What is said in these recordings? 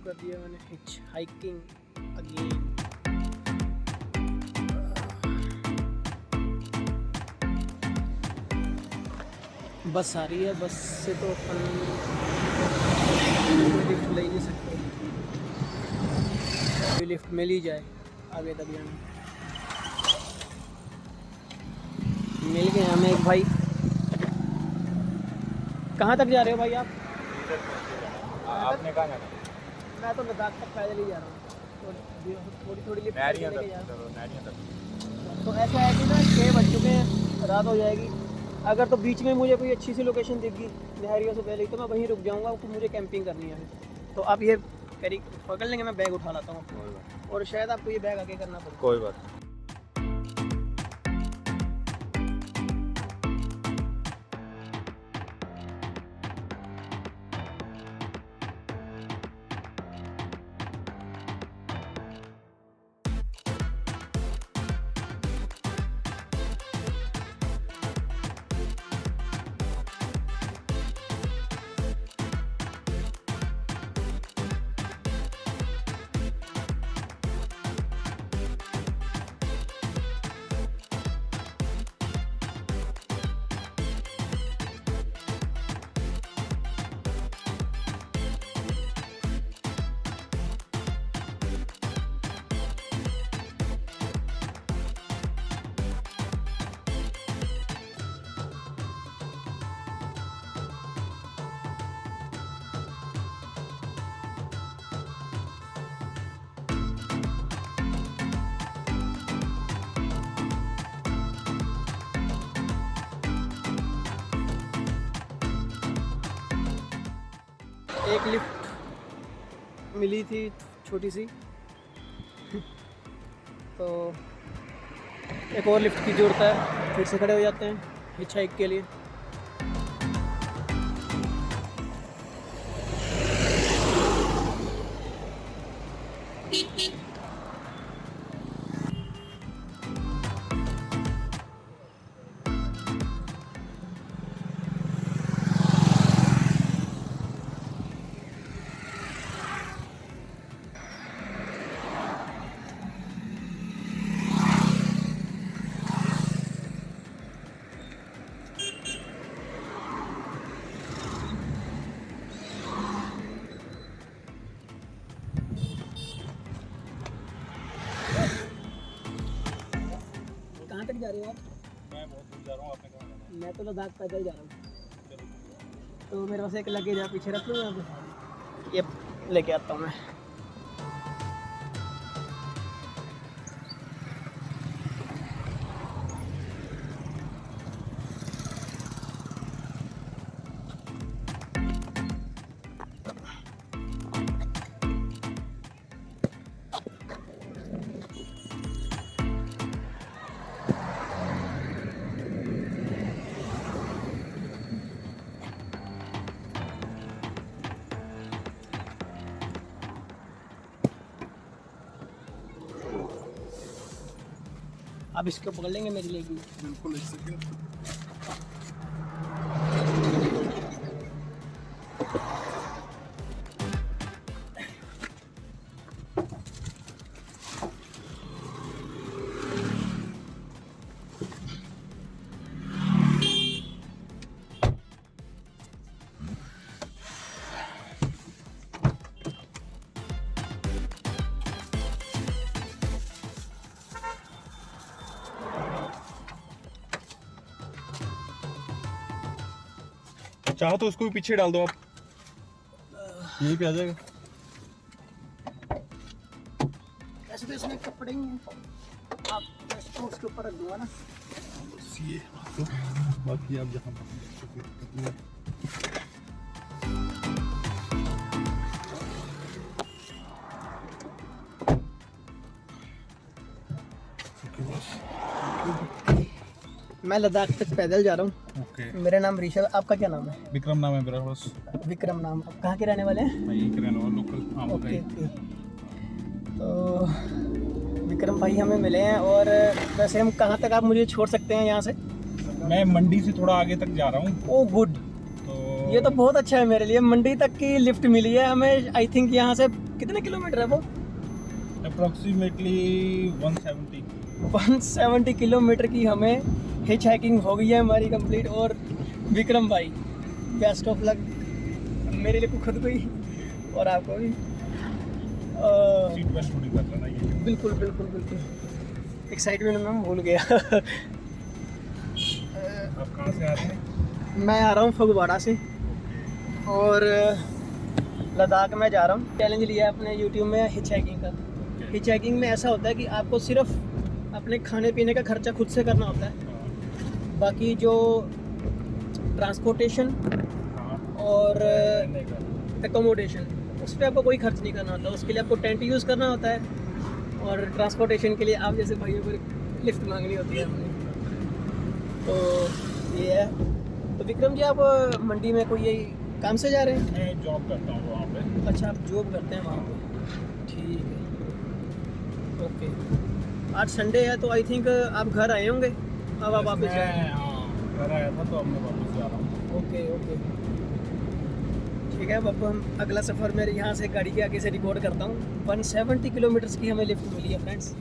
कर दिया मैंने हिच हाइकिंग अगेन। बस आ रही है, बस से तो अपन लिफ्ट ले ही नहीं सकते, अभी लिफ्ट मिल ही जाए आगे तक जाना। मिल गए हमें एक भाई। कहाँ तक जा रहे हो भाई आप? आपने कहाँ जाना? मैं तो लद्दाख तक पैदल ही जा रहा हूँ, थोड़ी थोड़ी लिफ्ट लेके जा रहा हूँ। तो ऐसा है कि ना 6 बज चुके हैं, रात हो जाएगी। अगर तो बीच में मुझे कोई अच्छी सी लोकेशन दिख गई नहरियों से पहले ही, तो मैं वहीं रुक जाऊँगा, क्योंकि मुझे कैंपिंग करनी है। तो आप ये करी पकड़ लेंगे, मैं बैग उठा लाता हूँ, और शायद आपको ये बैग आगे करना पड़े। कोई बात। एक लिफ्ट मिली थी छोटी सी, तो एक और लिफ्ट की ज़रूरत है, फिर से खड़े हो जाते हैं हिच हाइक के लिए। कहाँ तक जा रहे हो आप? मैं बहुत दूर जा रहा हूँ, आपने कहाँ जाना? मैं तो लद्दाख पैदल जा रहा हूँ। तो मेरे पास एक लगेज है, पीछे रख लो यहाँ पे, ये लेके आता हूँ मैं। आप इसको पकड़ लेंगे मेरे लिए? बिल्कुल इस सेकंड। चाहो तो उसको भी पीछे डाल दो आप, यहीं पे आ जाएगा। ऐसे तो इसमें कपड़े ही हैं, आप इसको उसके ऊपर रख दूंगा ना। ये बाकी आप जहाँ मैं लद्दाख तक पैदल जा रहा हूँ। ओके। मेरा नाम ऋषभ, आपका क्या नाम है? विक्रम नाम है मेरा, बस। विक्रम नाम। आप कहाँ के रहने वाले हैं? मैं यहीं के रहने वाला, लोकल आम का ओके ही। ओके। तो विक्रम भाई हमें मिले हैं, और वैसे हम कहाँ तक आप मुझे छोड़ सकते हैं यहाँ से? मैं मंडी से थोड़ा आगे तक जा रहा हूँ। ओ गुड, तो ये तो बहुत अच्छा है मेरे लिए, मंडी तक की लिफ्ट मिली है हमें। आई थिंक यहाँ से कितने किलोमीटर है वो? अप्रोक्सीमेटली 170। 170 किलोमीटर की हमें हिच हाइकिंग हो गई है हमारी कंप्लीट। और विक्रम भाई बेस्ट ऑफ लक मेरे लिए, खुद को ही और आपको भी। सीट बेल्ट थोड़ी कर लेना ये। बिल्कुल बिल्कुल बिल्कुल, एक्साइटमेंट में मैं भूल गया। आप कहाँ से आ रहे हैं? मैं आ रहा हूँ फगवाड़ा से और लद्दाख में जा रहा हूँ। चैलेंज लिया है अपने यूट्यूब में हिच हाइकिंग का। हिच हाइकिंग में ऐसा होता है कि आपको सिर्फ अपने खाने पीने का खर्चा खुद से करना होता है, बाकी जो ट्रांसपोर्टेशन और एकोमोडेशन उस पर आपको कोई खर्च नहीं करना होता। उसके लिए आपको टेंट यूज़ करना होता है और ट्रांसपोर्टेशन के लिए आप जैसे भाइयों को लिफ्ट मांगनी होती है हमने। तो ये है। तो विक्रम जी आप मंडी में कोई यही काम से जा रहे हैं? मैं जॉब करता हूँ वहाँ पे। अच्छा, आप जॉब करते हैं वहाँ पे, ठीक है, ओके। आज संडे है तो आई थिंक आप घर आए होंगे, अब आप वापस जा रहे हैं? हाँ, घर आया था तो अब मैं वापस जा रहा हूँ। ओके ओके, ठीक है। अब हम अगला सफ़र मेरे यहाँ से गाड़ी के आगे से रिकॉर्ड करता हूँ। 170 किलोमीटर्स की हमें लिफ्ट मिली है फ्रेंड्स।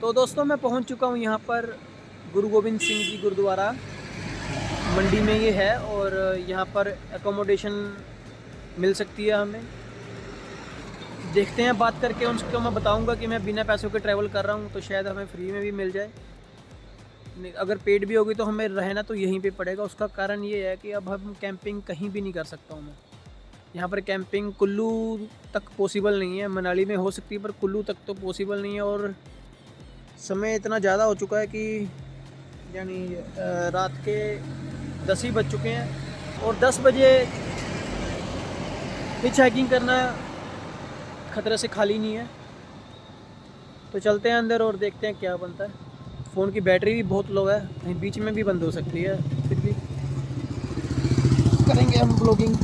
तो दोस्तों मैं पहुंच चुका हूं यहाँ पर गुरु गोबिंद सिंह जी गुरुद्वारा मंडी में ये है। और यहाँ पर एकोमोडेशन मिल सकती है हमें। देखते हैं बात करके उनको, मैं बताऊंगा कि मैं बिना पैसों के ट्रैवल कर रहा हूँ तो शायद हमें फ्री में भी मिल जाए। अगर पेड भी होगी तो हमें रहना तो यहीं पे पड़ेगा। उसका कारण ये है कि अब हम कैंपिंग कहीं भी नहीं कर सकता हूँ मैं। यहाँ पर कैंपिंग कुल्लू तक पॉसिबल नहीं है, मनाली में हो सकती है पर कुल्लू तक तो पॉसिबल नहीं है। और समय इतना ज़्यादा हो चुका है कि यानी रात के 10 ही बज चुके हैं और 10 बजे हिच हाइकिंग करना खतरे से खाली नहीं है। तो चलते हैं अंदर और देखते हैं क्या बनता है। फ़ोन की बैटरी भी बहुत लो है, कहीं बीच में भी बंद हो सकती है, फिर भी करेंगे हम ब्लॉगिंग।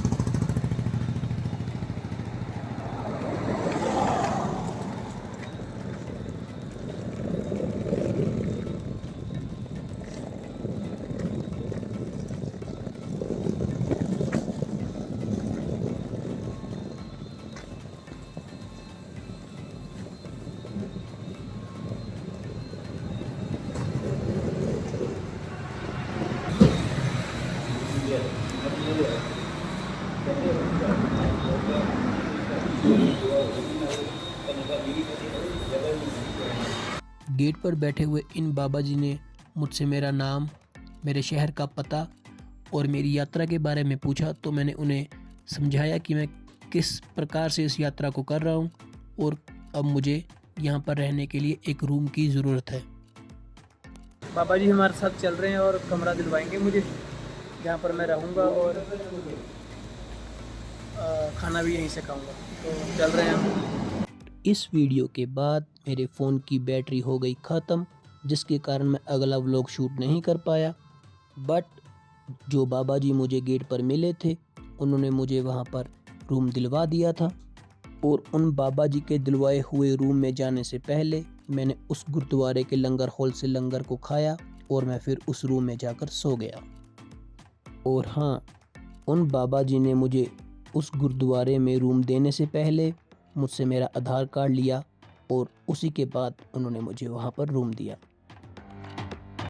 गेट पर बैठे हुए इन बाबा जी ने मुझसे मेरा नाम, मेरे शहर का पता और मेरी यात्रा के बारे में पूछा, तो मैंने उन्हें समझाया कि मैं किस प्रकार से इस यात्रा को कर रहा हूँ और अब मुझे यहाँ पर रहने के लिए एक रूम की ज़रूरत है। बाबा जी हमारे साथ चल रहे हैं और कमरा दिलवाएंगे मुझे, जहाँ पर मैं रहूँगा और खाना भी यहीं से खाऊँगा। तो चल रहे हैं हम। इस वीडियो के बाद मेरे फ़ोन की बैटरी हो गई ख़त्म, जिसके कारण मैं अगला व्लॉग शूट नहीं कर पाया। बट जो बाबा जी मुझे गेट पर मिले थे, उन्होंने मुझे वहाँ पर रूम दिलवा दिया था और उन बाबा जी के दिलवाए हुए रूम में जाने से पहले मैंने उस गुरुद्वारे के लंगर हॉल से लंगर को खाया और मैं फिर उस रूम में जाकर सो गया। और हाँ, उन बाबा जी ने मुझे उस गुरुद्वारे में रूम देने से पहले मुझसे मेरा आधार कार्ड लिया और उसी के बाद उन्होंने मुझे वहाँ पर रूम दिया।